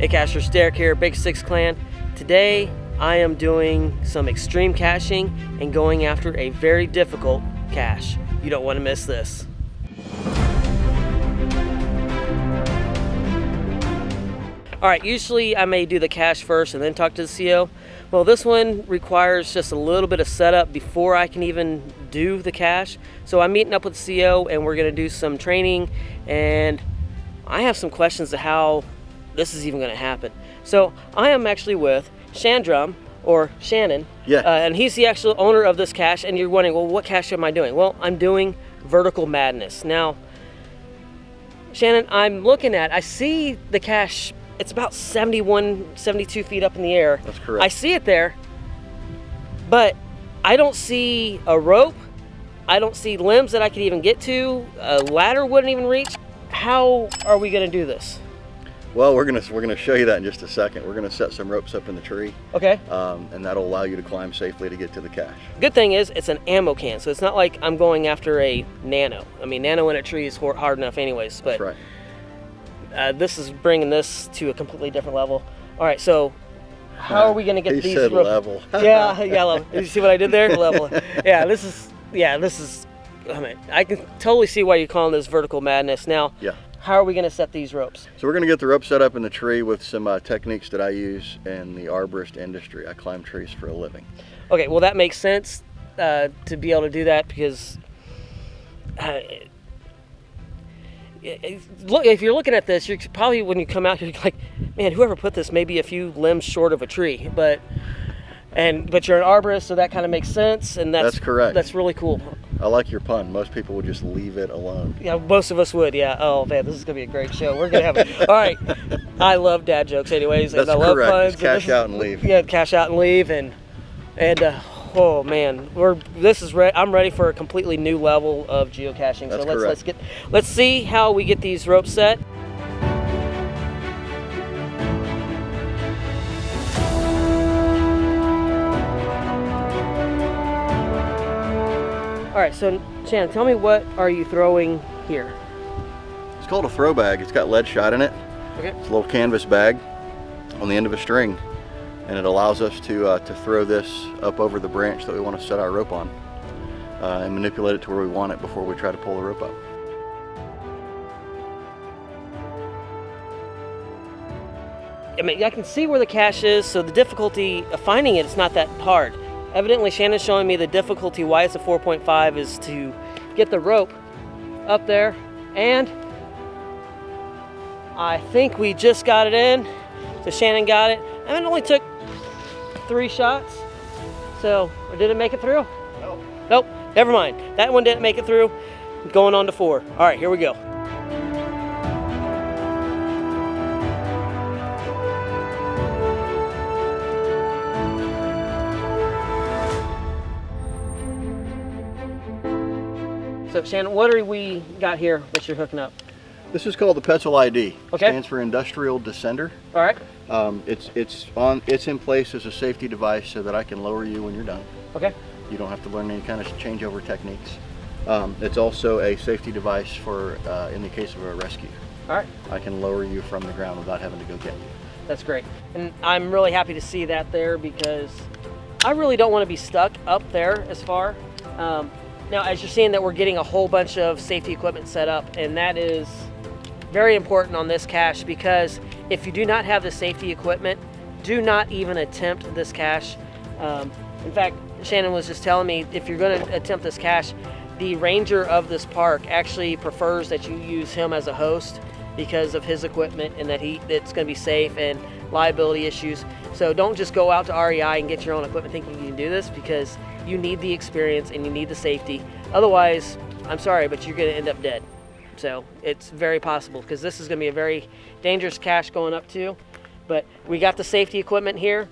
Hey cachers, Derek here, Big Six Clan. Today I am doing some extreme caching and going after a very difficult cache. You don't want to miss this. Alright, usually I may do the cache first and then talk to the CO. Well, this one requires just a little bit of setup before I can even do the cache. So I'm meeting up with the CO and we're going to do some training, and I have some questions to how this is even going to happen. So I am actually with Shannon, and he's the actual owner of this cache, and you're wondering, well, what cache am I doing? Well, I'm doing Vertical Madness. Now, Shannon, I'm looking at, I see the cache, it's about 72 feet up in the air. That's correct. I see it there, but I don't see a rope. I don't see limbs that I could even get to. A ladder wouldn't even reach. How are we going to do this? Well, we're gonna show you that in just a second. We're gonna set some ropes up in the tree. Okay. And that'll allow you to climb safely to get to the cache. Good thing is it's an ammo can, so it's not like I'm going after a nano. I mean, nano in a tree is hard enough anyways, but That's right. This is bringing this to a completely different level. All right, so how are we gonna get he these said ropes? level. Yeah, level. Did you see what I did there? Level. Yeah, this is, I mean, I can totally see why you're calling this Vertical Madness. Now, Yeah. how are we going to set these ropes? So we're going to get the rope set up in the tree with some techniques that I use in the arborist industry. I climb trees for a living. Okay, well that makes sense to be able to do that, because look, if you're looking at this, you're probably, when you come out, you're like, man, whoever put this may be a few limbs short of a tree, but you're an arborist, so that kind of makes sense, and that's correct. That's really cool. I like your pun. Most people would just leave it alone. Yeah, most of us would, yeah. Oh man, this is gonna be a great show. We're gonna have it. All right, I love dad jokes anyways. That's and I love correct. puns. Just cash out and leave. Yeah, cash out and leave, and oh man, I'm ready for a completely new level of geocaching. That's So let's see how we get these ropes set. All right, so Shannon, tell me, what are you throwing here? It's called a throw bag. It's got lead shot in it. Okay. It's a little canvas bag on the end of a string, and it allows us to throw this up over the branch that we want to set our rope on, and manipulate it to where we want it before we try to pull the rope up. I mean, I can see where the cache is, so the difficulty of finding it is not that hard. Evidently, Shannon's showing me the difficulty why it's a 4.5 is to get the rope up there, and I think we just got it in. So Shannon got it, and it only took 3 shots. So, or did it make it through? Nope. Nope, never mind. That one didn't make it through. Going on to 4. All right, here we go. So Shannon, what are we got here that you're hooking up? This is called the Petzl ID. Okay. Stands for Industrial Descender. All right. It's in place as a safety device so that I can lower you when you're done. Okay. You don't have to learn any kind of changeover techniques. It's also a safety device for in the case of a rescue. All right. I can lower you from the ground without having to go get you. That's great. And I'm really happy to see that there, because I really don't want to be stuck up there as far. Now, as you're seeing that we're getting a whole bunch of safety equipment set up, and that is very important on this cache, because if you do not have the safety equipment, do not even attempt this cache. In fact, Shannon was just telling me, if you're going to attempt this cache, the ranger of this park actually prefers that you use him as a host because of his equipment, and that it's going to be safe and liability issues. So don't just go out to REI and get your own equipment thinking you can do this, because you need the experience and you need the safety. Otherwise, I'm sorry, but you're going to end up dead. So it's very possible, because this is going to be a very dangerous cache going up to. But we got the safety equipment here.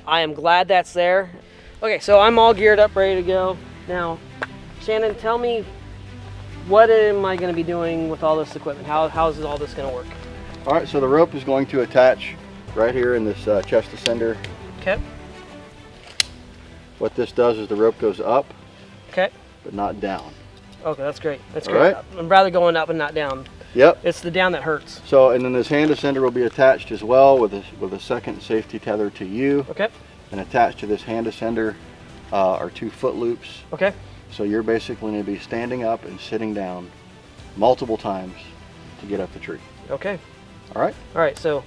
I am glad that's there. Okay, so I'm all geared up, ready to go. Now, Shannon, tell me, what am I going to be doing with all this equipment? How is all this going to work? All right, so the rope is going to attach right here in this chest ascender. Okay. What this does is the rope goes up, okay, but not down. Okay, that's great. That's All great. right. I'm rather going up and not down. Yep. It's the down that hurts. So, and then this hand ascender will be attached as well with a second safety tether to you. Okay. And attached to this hand ascender are 2 foot loops. Okay. So you're basically going to be standing up and sitting down multiple times to get up the tree. Okay. All right. All right. So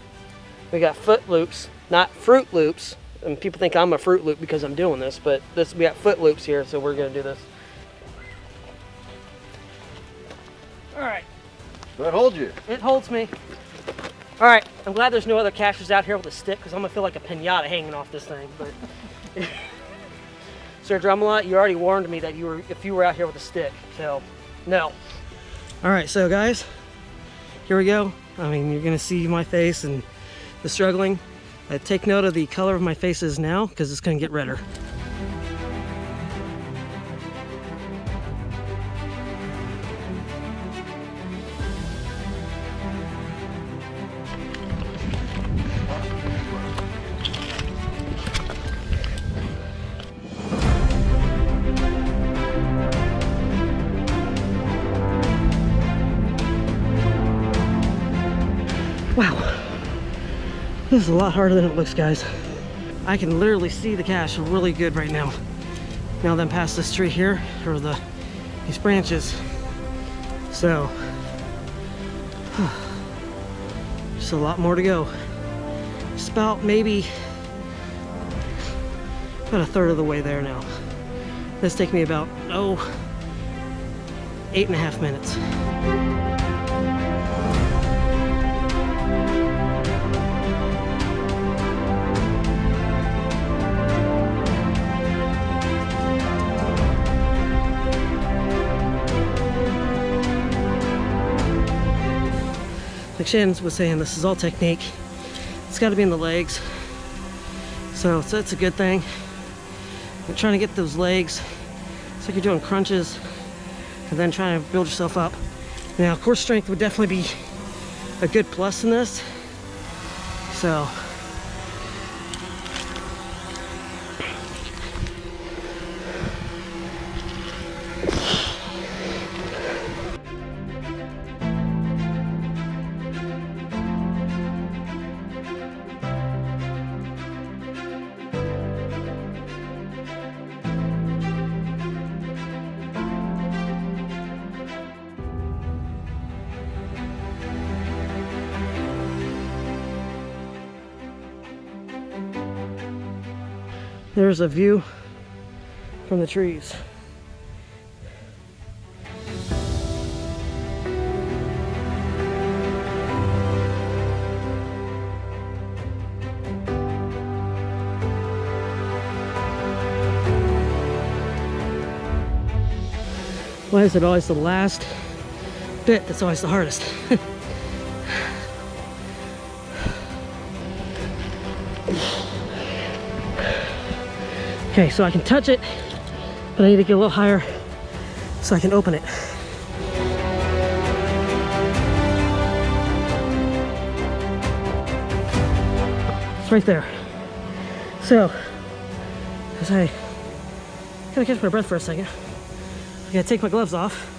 we got foot loops, not Fruit Loops. And people think I'm a Fruit Loop because I'm doing this, but we got foot loops here, so we're going to do this. All right. So that holds you. It holds me. All right. I'm glad there's no other cachers out here with a stick because I'm going to feel like a pinata hanging off this thing. But Sir Drumalot, you already warned me that if you were out here with a stick, so no. All right, so guys, here we go. I mean, you're going to see my face and the struggling. Take note of the color of my faces now because it's going to get redder. Wow. This is a lot harder than it looks, guys. I can literally see the cache really good right now. Now that I'm past this tree here, or these branches. So, just a lot more to go. Just about maybe about a third of the way there now. This takes me about, 8.5 minutes. Like Shannon was saying, this is all technique. It's got to be in the legs. So that's a good thing. You're trying to get those legs. It's like you're doing crunches and then trying to build yourself up. Now, core strength would definitely be a good plus in this. So, there's a view from the trees. Why is it always the last bit that's always the hardest? Okay, so I can touch it, but I need to get a little higher so I can open it. It's right there. So, as I gotta catch my breath for a second, I gotta take my gloves off.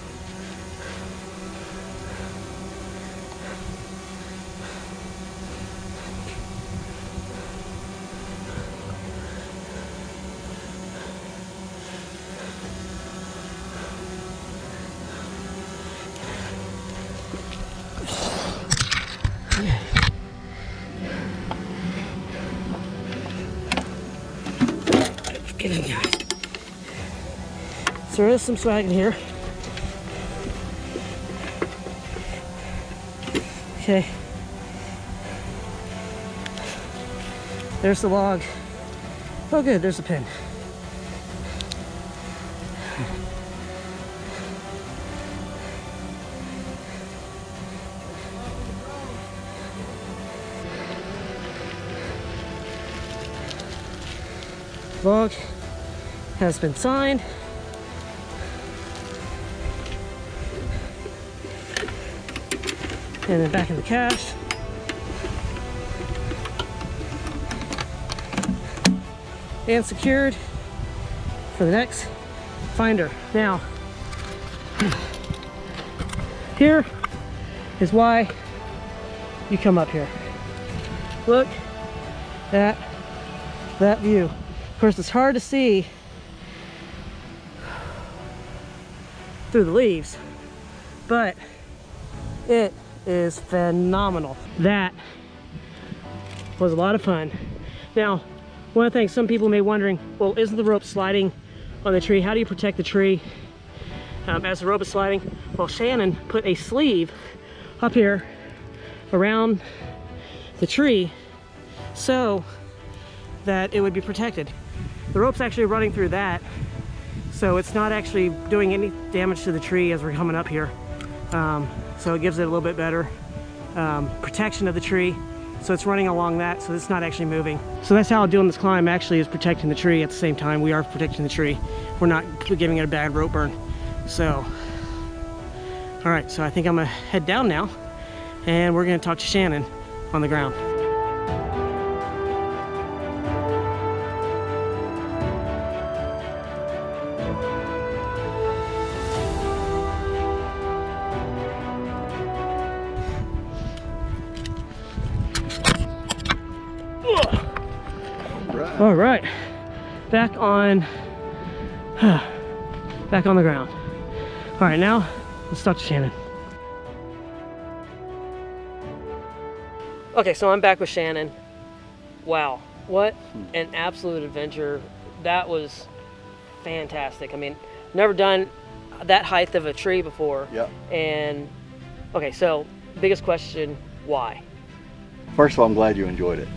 Get in here. So there is some swag in here. Okay. There's the log. Oh good, there's the pin. Log has been signed. And then back in the cache. And secured for the next finder. Now, here is why you come up here. Look at that view. Of course, it's hard to see through the leaves, but it is phenomenal. That was a lot of fun. Now, one of the things some people may be wondering, well, isn't the rope sliding on the tree? How do you protect the tree as the rope is sliding? Well, Shannon put a sleeve up here around the tree so that it would be protected. The rope's actually running through that, so it's not actually doing any damage to the tree as we're coming up here. So it gives it a little bit better protection of the tree. So it's running along that, so it's not actually moving. So that's how doing this climb actually is protecting the tree. At the same time, we are protecting the tree. We're not giving it a bad rope burn. So, all right, so I think I'm gonna head down now, and we're gonna talk to Shannon on the ground. All right, back on the ground. All right, now let's talk to Shannon. Okay, so I'm back with Shannon. Wow, what an absolute adventure. That was fantastic. I mean, never done that height of a tree before. Yep. And okay, so biggest question, why? First of all, I'm glad you enjoyed it.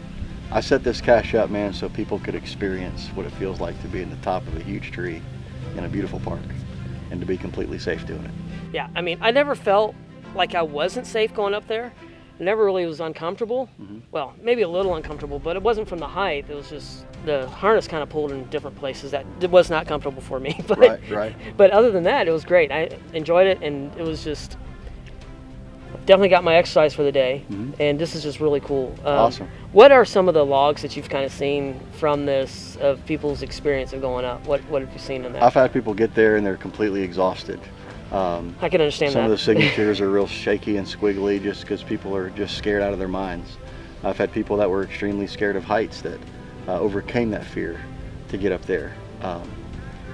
I set this cache up, man, so people could experience what it feels like to be in the top of a huge tree in a beautiful park and to be completely safe doing it. Yeah, I mean, I never felt like I wasn't safe going up there. I never really was uncomfortable. Well, maybe a little uncomfortable, but it wasn't from the height. It was just the harness kind of pulled in different places that it was not comfortable for me. But, right. But other than that, it was great. I enjoyed it, and it was just definitely got my exercise for the day, and this is just really cool. Awesome. What are some of the logs that you've kind of seen from this of people's experience of going up? What have you seen in that? I've had people get there and they're completely exhausted. I can understand that. Some of the signatures are real shaky and squiggly just because people are just scared out of their minds. I've had people that were extremely scared of heights that overcame that fear to get up there.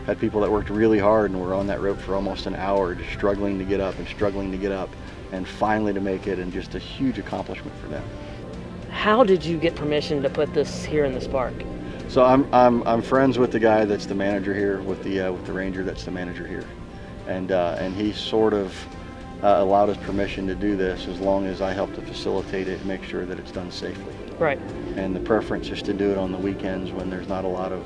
Had people that worked really hard and were on that rope for almost an hour, just struggling to get up and struggling to get up, and finally to make it, and just a huge accomplishment for them. How did you get permission to put this here in this park? So I'm friends with the guy that's the manager here, with the ranger that's the manager here, and he sort of allowed us permission to do this as long as I help to facilitate it and make sure that it's done safely. Right. And the preference is to do it on the weekends when there's not a lot of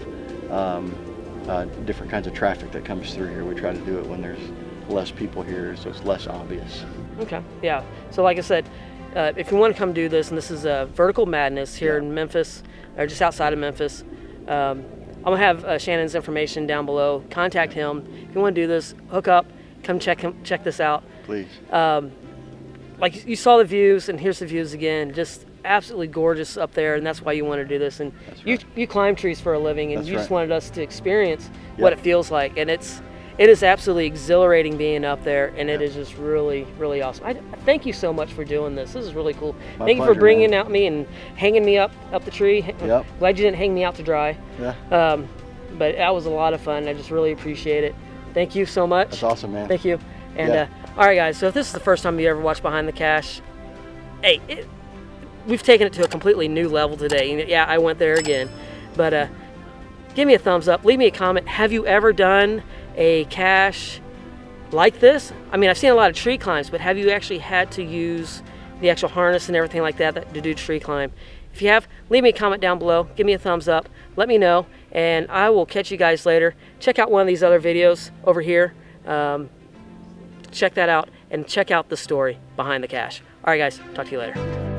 different kinds of traffic that comes through here. We try to do it when there's less people here, so it's less obvious. Okay, yeah. So like I said, if you want to come do this, and this is a Vertical Madness here in Memphis, or just outside of Memphis, I'm gonna have Shannon's information down below. Contact him if you want to do this. Hook up, come check this out. Please. Like you saw the views, and here's the views again. Just absolutely gorgeous up there, and that's why you want to do this. And you climb trees for a living, and you just wanted us to experience what it feels like, and it is absolutely exhilarating being up there, and it is just really, really awesome. I thank you so much for doing this. This is really cool. Thank you for bringing out me and hanging me up the tree. Glad you didn't hang me out to dry. Yeah. But that was a lot of fun. I just really appreciate it. Thank you so much. That's awesome, man. Thank you. And all right, guys. So if this is the first time you ever watched Behind the Cache, hey, we've taken it to a completely new level today. Yeah, I went there again, but give me a thumbs up. Leave me a comment. Have you ever done a cache like this? I mean, I've seen a lot of tree climbs, but have you actually had to use the actual harness and everything like that to do tree climb? If you have, leave me a comment down below. Give me a thumbs up. Let me know, and I will catch you guys later. Check out one of these other videos over here. Check that out, and check out the story behind the cache. All right, guys. Talk to you later.